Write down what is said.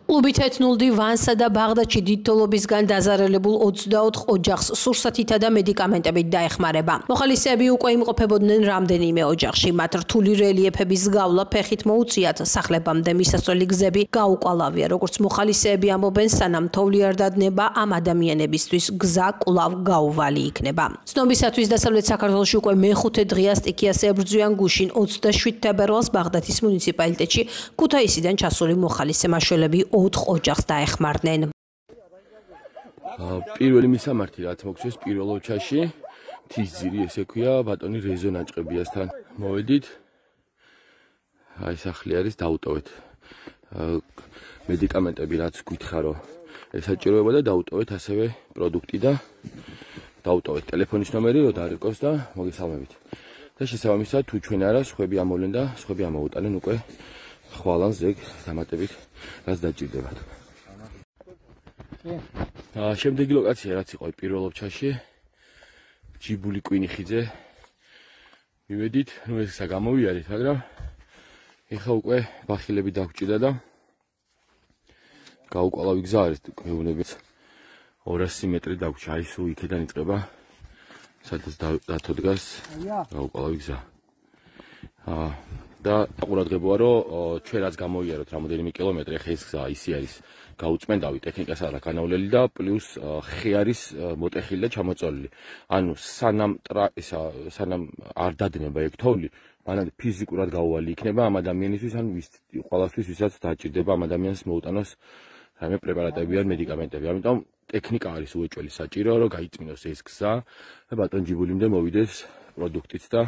კლუბით ეთნულდი ვანსა და ბაღდადში დიდ თოვლობისგან დაზარალებულ 24 ოჯახს სურსათითა და მედიკამენტებით დაეხმარება. მოხალისეები უკვე იმყოფებოდნენ რამდენიმე ოჯახში. მათ რთული რელიეფების გავლა ფეხით მოუწიათ, სახლებამდე მისასვლელი გზები გაუკვალავია. როგორც მოხალისეები ამბობენ, სანამ თოვლი არ დადნება, ამ ადამიანებისთვის გზა კვლავ გაუვალი იქნება. ცნობისათვის დასავლეთ საქართველოში უკვე მეხუთე დღეა სტიქიას ებრძვიან გუშინ 27 თებერვალს ბაღდადის მუნიციპალიტეტში ქუთაისიდან ჩასული მოხალისე მაშველები 4 ოჯახს დაეხმარნენ. პირველი მისამართი რაც მოგცეს პირველ ოჯახში მთის ძირი ესე ქვია ბატონი რეზო ნაჭყებიასთან მოვედით. აი სახლი არის დაუტოვეთ. მედიკამენტები რაც გითხრა რომ ესაჭიროება და დაუტოვეთ ასევე პროდუქტი და დაუტოვეთ ტელეფონის ნომერი რომ დაარეკოს და მოგესალმებით. და შესაბამისად თუ ჩვენ არა სხვები ამოვლენ და სხვები ამოუტანენ უკვე ხვალან ზეგ დამატებით რაც დაჭირდებათ. შემდეგი ლოკაცია რაც იყო პირველ ოჯახში ჯიბული კვინიხიძე მივედით, ნუ ესა გამოვიარეთ, მაგრამ ეხლა უკვე ბახილები დაგვჭირდა და გაუკვალავი გზა არის მეუბნებით 200 მეტრი დაგვჭირდა, აი სულ იქიდან იწყება სადაც დათო დგას გაუკვალავი გზა. და ყურადღებოა რომ ჩვენ რაც გამოვიაროთ რამოდენიმე კილომეტრი, ახლა ეს გზა ისე არის გაუწმენდავი, ტექნიკას არა განავლელი და პლუს ხე არის მოტეხილი და ჩამოწოლილი. ანუ სანამ არ დადნება ეგ თოვლი, მანამდე ფიზიკურად გაუვალი იქნება ამ ადამიანისთვის, ან ყველასთვის ვისაც დაჭირდება ამ ადამიანს მოუტანოს რაიმე პრეპარატები ან მედიკამენტები. ამიტომ ტექნიკა არის უეჭველი საჭირო, რომ გაიწმინოს ეს გზა და ბატონ ჯიბულიმდე მოვიდეს პროდუქტიც და